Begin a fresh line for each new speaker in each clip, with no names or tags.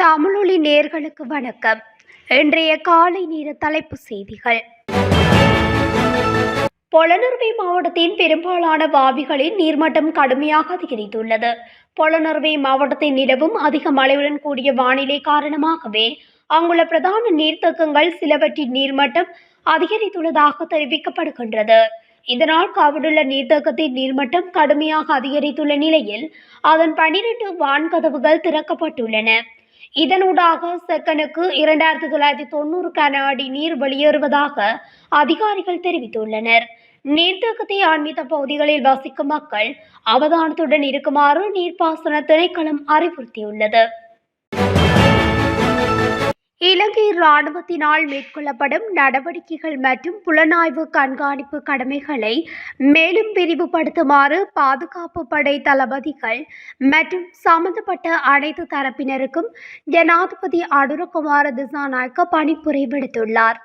தமிழொலி நேயர்களுக்கு வணக்கம். இன்றைய காலை நேர தலைப்புச் செய்திகள். பொலனறுவை மாவட்டத்தின் பெரும்பாலான வாவிகளின் நீர்மட்டம் கடுமையாக அதிகரித்துள்ளது. பொலனறுவை மாவட்டத்தில் நிலவும் அதிக மழையுடன் கூடிய வானிலை காரணமாகவே அங்குள்ள பிரதான நீர்த்தேக்கங்கள் சிலவற்றின் நீர்மட்டம் அதிகரித்துள்ளதாக தெரிவிக்கப்படுகின்றது. இதனால் காவிடுள்ள நீர்த்தேக்கத்தின் நீர்மட்டம் கடுமையாக அதிகரித்துள்ள நிலையில் அதன் 12 வான்கதவுகள் திறக்கப்பட்டுள்ளன. இதனூடாக செகனுக்கு 2990 கன அடி நீர் வெளியேறுவதாக அதிகாரிகள் தெரிவித்துள்ளனர். நீர்த்தேக்கத்தை அண்மித்த பகுதிகளில் வசிக்கும் மக்கள் அவதானத்துடன் இருக்குமாறு நீர்ப்பாசன திணைக்களம் அறிவுறுத்தியுள்ளது. இலங்கை இராணுவத்தினால் மேற்கொள்ளப்படும் நடவடிக்கைகள் மற்றும் புலனாய்வு கண்காணிப்பு கடமைகளை மேலும் விரிவுபடுத்துமாறு பாதுகாப்பு படை தளபதிகள் மற்றும் சம்பந்தப்பட்ட அனைத்து தரப்பினருக்கும் ஜனாதிபதி அனுரகுமார திசாநாயக்க பணிப்புரை விடுத்துள்ளார்.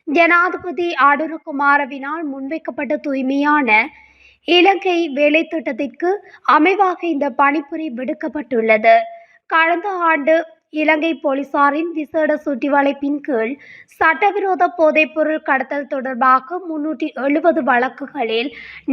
ஜனாதிபதி அனுரகுமாரவினால் முன்வைக்கப்பட்ட தூய்மையான இலங்கை வேலை திட்டத்திற்கு அமைவாக இந்த பணிப்புரை விடுக்கப்பட்டுள்ளது. கடந்த ஆண்டு இலங்கை போலீசாரின் விசேட சுற்றிவளைப்பின் கீழ் சட்டவிரோத போதைப்பொருள் கடத்தல் தொடர்பாக 370 வழக்குகளில்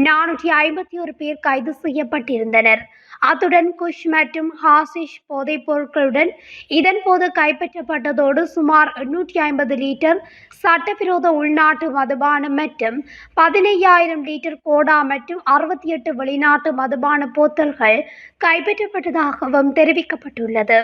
451 பேர் கைது செய்யப்பட்டிருந்தனர். அத்துடன் குஷ் மற்றும் ஹாஷிஷ் போதைப் பொருட்களுடன் இதன்போது கைப்பற்றப்பட்டதோடு சுமார் 850 லிட்டர் சட்டவிரோத உள்நாட்டு மதுபானம் மற்றும் 15,000 லிட்டர் கோடா மற்றும் 68 வெளிநாட்டு மதுபான போத்தல்கள் கைப்பற்றப்பட்டதாகவும் தெரிவிக்கப்பட்டுள்ளது.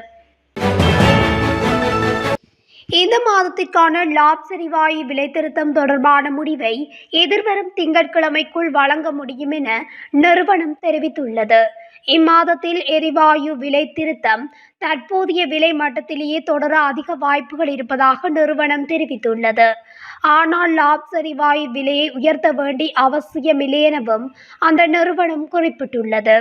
இந்த மாதத்திற்கான லாப்ஸ் எரிவாயு விலை திருத்தம் தொடர்பான முடிவை எதிர்வரும் திங்கட்கிழமைக்குள் வழங்க முடியும் என நிறுவனம் தெரிவித்துள்ளது. இம்மாதத்தில் எரிவாயு விலை திருத்தம் தற்போதைய விலை மட்டத்திலேயே தொடர அதிக வாய்ப்புகள் இருப்பதாக நிறுவனம் தெரிவித்துள்ளது. ஆனால் லாப்ஸ் எரிவாயு விலையை உயர்த்த வேண்டிய அவசியமில்லை எனவும் அந்த நிறுவனம் குறிப்பிட்டுள்ளது.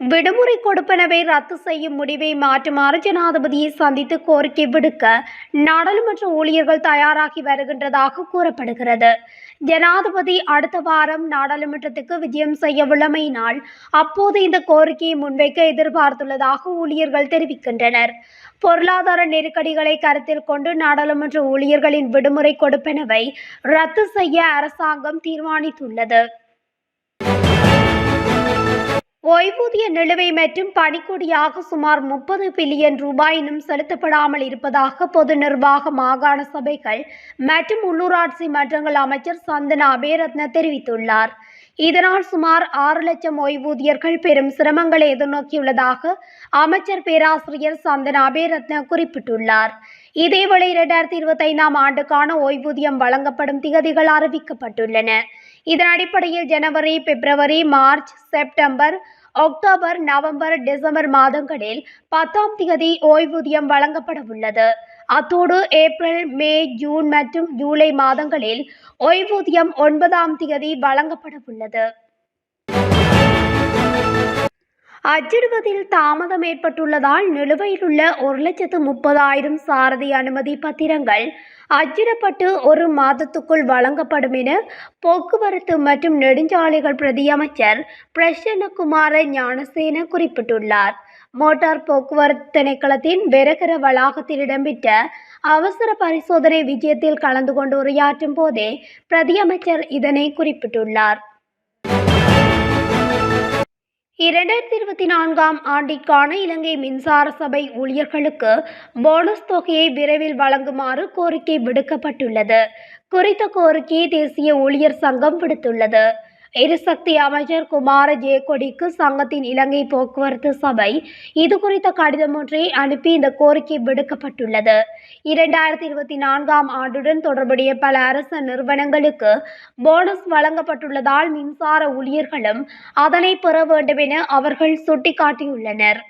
விடுமுறை கொடுப்பனவை ரத்து செய்யும் முடிவை மாற்றுமாறு ஜனாதிபதியை சந்தித்து கோரிக்கை விடுக்க நாடாளுமன்ற ஊழியர்கள் தயாராகி வருகின்றதாக கூறப்படுகிறது. ஜனாதிபதி அடுத்த வாரம் நாடாளுமன்றத்துக்கு விஜயம் செய்ய உள்ளமையினால் அப்போது இந்த கோரிக்கையை முன்வைக்க எதிர்பார்த்துள்ளதாக ஊழியர்கள் தெரிவிக்கின்றனர். பொருளாதார நெருக்கடிகளை கருத்தில் கொண்டு நாடாளுமன்ற ஊழியர்களின் விடுமுறை கொடுப்பனவை ரத்து செய்ய அரசாங்கம் தீர்மானித்துள்ளது. ஓய்வூதிய நிலுவை மற்றும் பணிக்கொடியாக சுமார் 30 பில்லியன் ரூபாய் இன்னும் செலுத்தப்படாமல் இருப்பதாக பொது நிர்வாக மாகாண சபைகள் மற்றும் உள்ளூராட்சி மன்றங்கள் அமைச்சர் சந்தன அபேரத்ன தெரிவித்துள்ளார். இதனால் சுமார் 6 லட்சம் ஓய்வூதியர்கள் பெரும் சிரமங்களை எதிர்நோக்கியுள்ளதாக அமைச்சர் பேராசிரியர் சந்தன அபேரத்ன குறிப்பிட்டுள்ளார். இதேவேளை 2025 ஆண்டுக்கான ஓய்வூதியம் வழங்கப்படும் திகதிகள் அறிவிக்கப்பட்டுள்ளன. இதன் அடிப்படையில் ஜனவரி, பிப்ரவரி, மார்ச், செப்டம்பர், அக்டோபர், நவம்பர், டிசம்பர் மாதங்களில் 10ஆம் திகதி ஓய்வூதியம் வழங்கப்பட உள்ளது. அத்தோடு ஏப்ரல், மே, ஜூன் மற்றும் ஜூலை மாதங்களில் ஓய்வூதியம் 9ஆம் திகதி வழங்கப்பட உள்ளது. அச்சிடுவதில் தாமதம் ஏற்பட்டுள்ளதால் நிலுவையில் உள்ள 1,30,000 சாரதி அனுமதி பத்திரங்கள் அச்சிடப்பட்டு 1 மாதத்துக்குள் வழங்கப்படும் என போக்குவரத்து மற்றும் நெடுஞ்சாலைகள் பிரதி அமைச்சர் பிரசன்னகுமார ஞானசேன குறிப்பிட்டுள்ளார். மோட்டார் போக்குவரத்து திணைக்களத்தின் வெரகர வளாகத்தில் இடம்பெற்ற அவசர பரிசோதனை விஜயத்தில் கலந்து கொண்டு உரையாற்றும் போதே பிரதி அமைச்சர் இதனை குறிப்பிட்டுள்ளார். 2024ஆம் ஆண்டிற்கான இலங்கை மின்சார சபை ஊழியர்களுக்கு போனஸ் தொகையை விரைவில் வழங்குமாறு கோரிக்கை விடுக்கப்பட்டுள்ளது. குறித்த கோரிக்கையை தேசிய ஊழியர் சங்கம் விடுத்துள்ளது. எரிசக்தி அமைச்சர் குமார ஜெயக்கொடிக்கு சங்கத்தின் இலங்கை போக்குவரத்து சபை இது குறித்த கடிதம் ஒன்றை அனுப்பி இந்த கோரிக்கை விடுக்கப்பட்டுள்ளது. 2024ஆம் ஆண்டுடன் தொடர்புடைய பல அரசு நிறுவனங்களுக்கு போனஸ் வழங்கப்பட்டுள்ளதால் மின்சார ஊழியர்களும் அதனை பெற வேண்டும் என அவர்கள் சுட்டிக்காட்டியுள்ளனர்.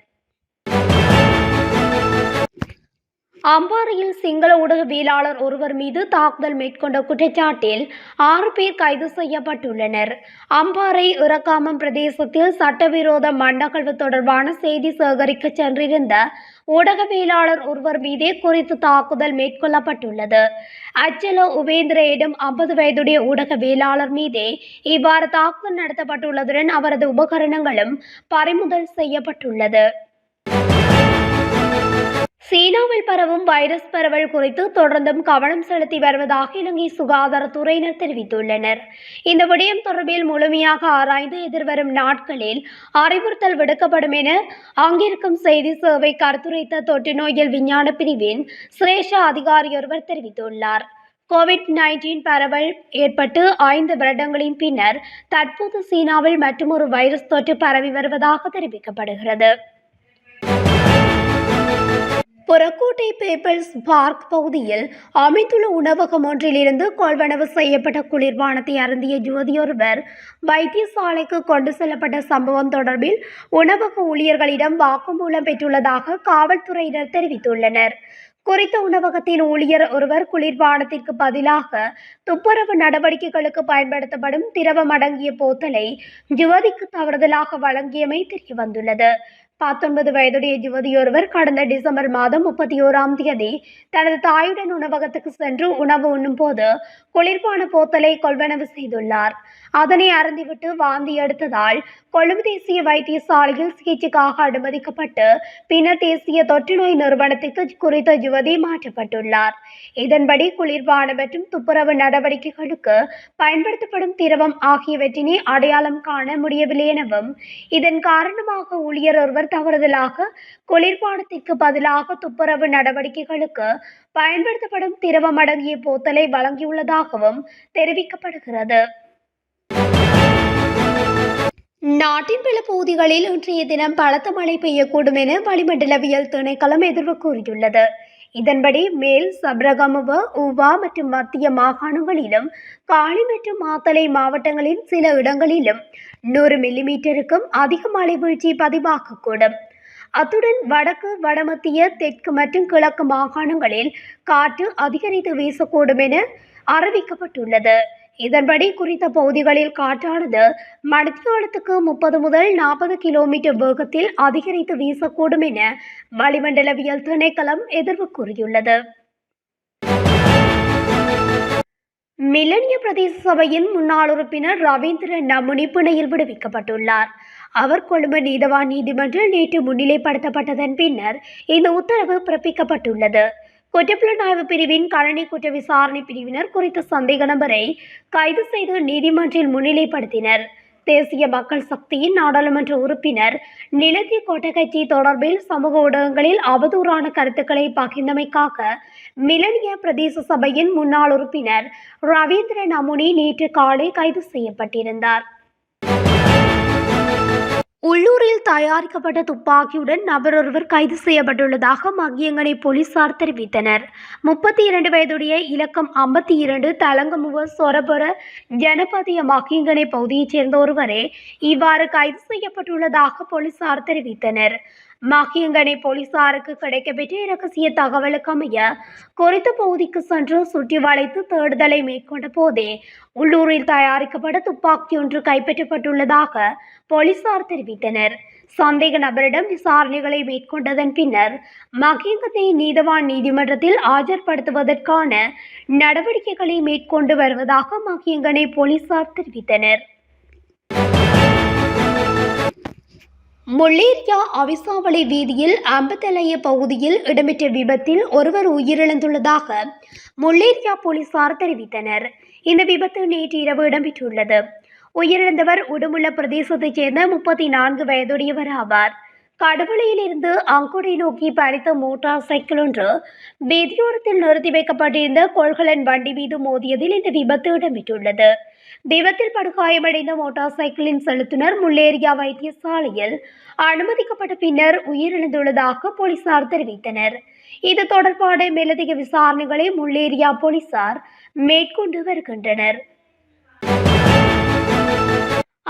அம்பாறையில் சிங்கள ஊடகவியலாளர் ஒருவர் மீது தாக்குதல் மேற்கொண்ட குற்றச்சாட்டில் 6 பேர் கைது செய்யப்பட்டுள்ளனர். அம்பாறை இறக்காமம் பிரதேசத்தில் சட்டவிரோத மண்ணகழ்வு தொடர்பான செய்தி சேகரிக்க சென்றிருந்த ஊடகவியலாளர் ஒருவர் மீதே குறித்து தாக்குதல் மேற்கொள்ளப்பட்டுள்ளது. அச்சல உபேந்திர எனும் 50 வயதுடைய ஊடகவியலாளர் மீதே இவ்வாறு தாக்குதல் நடத்தப்பட்டுள்ளதுடன் அவரது உபகரணங்களும் பறிமுதல் செய்யப்பட்டுள்ளது. சீனாவில் பரவும் வைரஸ் பரவல் குறித்து தொடர்ந்தும் கவனம் செலுத்தி வருவதாக இலங்கை சுகாதாரத்துறையினர் தெரிவித்துள்ளனர். இந்த விடயம் தொடர்பில் முழுமையாக ஆராய்ந்து எதிர்வரும் நாட்களில் அறிவுறுத்தல் விடுக்கப்படும் என அங்கிருக்கும் செய்தி சேவை கருத்துரைத்த தொற்று நோயியல் விஞ்ஞான பிரிவின் சிரேஷ்ட அதிகாரியொருவர் தெரிவித்துள்ளார். கோவிட்-19 பரவல் ஏற்பட்டு 5 வருடங்களின் பின்னர் தற்போது சீனாவில் மற்றுமொரு வைரஸ் தொற்று பரவி வருவதாக தெரிவிக்கப்படுகிறது. புறக்கோட்டை பீப்பிள்ஸ் பார்க் பகுதியில் அமைந்துள்ள உணவகம் ஒன்றிலிருந்து கொள்வனவு செய்யப்பட்ட குளிர்பானத்தை அருந்திய யுவதியொருவர் வைத்தியசாலைக்கு கொண்டு செல்லப்பட்ட சம்பவம் தொடர்பில் உணவக ஊழியர்களிடம் வாக்குமூலம் பெற்றுள்ளதாக காவல்துறையினர் தெரிவித்துள்ளனர். குறித்த உணவகத்தின் ஊழியர் ஒருவர் குளிர்பானத்திற்கு பதிலாக துப்புரவு நடவடிக்கைகளுக்கு பயன்படுத்தப்படும் திரவம் அடங்கிய போத்தலை யுவதிக்கு தவறுதலாக வழங்கியமை தெரியவந்துள்ளது. 19 வயதுடைய யுவதியொருவர் கடந்த டிசம்பர் மாதம் 31ஆம் தேதி தனது தாயுடன் உணவகத்துக்கு சென்று உணவு உண்ணும் போது குளிர்பான போத்தலை கொள்வனவு செய்துள்ளார். அதனை அருந்திவிட்டு வாந்தி எடுத்ததால் கொழும்பு தேசிய வைத்தியசாலையில் சிகிச்சைக்காக அனுமதிக்கப்பட்டு பின்னர் தேசிய தொற்று நோய் நிறுவனத்திற்கு குறித்த யுவதி மாற்றப்பட்டுள்ளார். இதன்படி குளிர்பான மற்றும் துப்புரவு நடவடிக்கைகளுக்கு பயன்படுத்தப்படும் திரவம் ஆகியவற்றினை அடையாளம் காண முடியவில்லை எனவும் இதன் காரணமாக ஊழியர் ஒருவர் தவறுதலாக குளிர்பானத்திற்கு பதிலாக துப்புரவு நடவடிக்கைகளுக்கு பயன்படுத்தப்படும் திரவம் அடங்கிய போத்தலை வழங்கியுள்ளதாகவும் தெரிவிக்கப்படுகிறது. நாட்டின் பல பகுதிகளில் இன்றைய தினம் பலத்த மழை பெய்யக்கூடும் என வளிமண்டலவியல் திணைக்களம் எதிர்வு கூறியுள்ளது. இதன்படி மேல் சப்ரகமுவ, ஊவா மற்றும் மத்திய மாகாணங்களிலும் காலி மற்றும் மாத்தளை மாவட்டங்களின் சில இடங்களிலும் 100 மில்லிமீட்டருக்கும் அதிக மழை வீழ்ச்சி பதிவாகக்கூடும். அத்துடன் வடக்கு, வடமத்திய, தெற்கு மற்றும் கிழக்கு மாகாணங்களில் காற்று அதிகரித்து வீசக்கூடும் என அறிவிக்கப்பட்டுள்ளது. இதன்படி குறித்த பகுதிகளில் காற்றானது மணித்தியாலத்துக்கு 30 முதல் 40 கிலோமீட்டர் வேகத்தில் அதிகரித்து வீசக்கூடும் என வளிமண்டலவியல் திணைக்களம் எதிர்வு கூறியுள்ளது. மிலனிய பிரதேச சபையின் முன்னாள் உறுப்பினர் ரவீந்திர நமுனி பிணையில் விடுவிக்கப்பட்டுள்ளார். அவர் கொழும்பு நீதவான் நீதிமன்றில் நேற்று முன்னிலைப்படுத்தப்பட்டதன் பின்னர் இந்த உத்தரவு பிறப்பிக்கப்பட்டுள்ளது. குற்றப்புலனாய்வு பிரிவின் கணனி குற்ற விசாரணை பிரிவினர் குறித்த சந்தேக நபரை கைது செய்து நீதிமன்றில் முன்னிலைப்படுத்தினர். தேசிய மக்கள் சக்தியின் நாடாளுமன்ற உறுப்பினர் நிலத்தி கொட்டகச்சி தொடர்பில் சமூக ஊடகங்களில் அவதூறான கருத்துக்களை பகிர்ந்தமைக்காக மிலனிய பிரதேச சபையின் முன்னாள் உறுப்பினர் ரவீந்திர நமுனி நேற்று காலை கைது செய்யப்பட்டிருந்தார். உள்ளூரில் தயாரிக்கப்பட்ட துப்பாக்கியுடன் நபர் ஒருவர் கைது செய்யப்பட்டுள்ளதாக மகியங்கனை போலீசார் தெரிவித்தனர். 32 வயதுடைய இலக்கம் 52 தலங்கமுவ சொரபுர ஜனபதிய மகியங்கனை பகுதியைச் சேர்ந்த ஒருவரே இவ்வாறு கைது செய்யப்பட்டுள்ளதாக போலீசார் தெரிவித்தனர். மகியங்கனை போலீசாருக்கு கிடைக்கப்பெற்ற இரகசிய தகவலுக்கு அமைய குறித்த பகுதிக்கு சென்று சுற்றி வளைத்து தேடுதலை மேற்கொண்ட போதே உள்ளூரில் தயாரிக்கப்பட்ட துப்பாக்கி ஒன்று கைப்பற்றப்பட்டுள்ளதாக போலீசார் தெரிவித்தனர். சந்தேக நபரிடம் விசாரணைகளை மேற்கொண்டதன் பின்னர் மகியங்கனை நீதவான் நீதிமன்றத்தில் ஆஜர்படுத்துவதற்கான நடவடிக்கைகளை மேற்கொண்டு வருவதாக மகியங்கனை போலீசார் தெரிவித்தனர். முள்ளேரியா அவிசாவளை வீதியில் அம்பத்தலைய பகுதியில் இடம்பெற்ற விபத்தில் ஒருவர் உயிரிழந்துள்ளதாக முள்ளேரியா போலீசார் தெரிவித்தனர். இந்த விபத்து நேற்று இரவு இடம்பெற்றுள்ளது. உயிரிழந்தவர் உடுமுள்ள பிரதேசத்தைச் சேர்ந்த 34 வயதுடையவர் ஆவார். கடுவளையிலிருந்து அங்குடை நோக்கி பயணித்த மோட்டார் சைக்கிள் ஒன்று வீதியோரத்தில் நிறுத்தி வைக்கப்பட்டிருந்த கொள்கலன் வண்டி மீது மோதியதில் இந்த விபத்து இடம்பெற்றுள்ளது. விபத்தில் படுகாயமடைந்த மோட்டார் சைக்கிளின் செலுத்துனர் முள்ளேரியா வைத்தியசாலையில் அனுமதிக்கப்பட்ட பின்னர் உயிரிழந்துள்ளதாக போலீசார் தெரிவித்தனர். இது தொடர்பான மேலதிக விசாரணைகளை முள்ளேரியா போலீசார் மேற்கொண்டு வருகின்றனர்.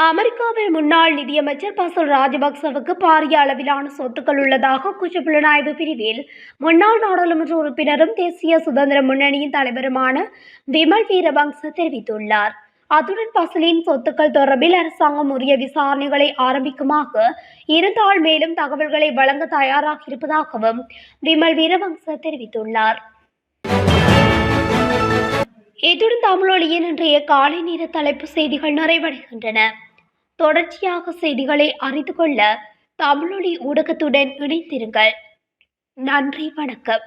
அமெரிக்காவில் முன்னாள் நிதியமைச்சர் பசில் ராஜபக்சவுக்கு பாரிய அளவிலான சொத்துக்கள் உள்ளதாக குற்றப்புலனாய்வு பிரிவில் முன்னாள் நாடாளுமன்ற உறுப்பினரும் தேசிய சுதந்திர முன்னணியின் தலைவருமான விமல் வீரவங்ச தெரிவித்துள்ளார். அத்துடன் பசிலின் சொத்துக்கள் தொடர்பில் அரசாங்கம் உரிய விசாரணைகளை ஆரம்பிக்குமாக இருந்தால் மேலும் தகவல்களை வழங்க தயாராக இருப்பதாகவும் விமல் வீரவங்ச தெரிவித்துள்ளார். இத்துடன் தமிழொலியின் இன்றைய காலை நேர தலைப்பு செய்திகள் நிறைவடைகின்றன. தொடர்ச்சியாக செய்திகளை அறிந்து கொள்ள தமிழொலி ஊடகத்துடன் இணைந்திருங்கள். நன்றி, வணக்கம்.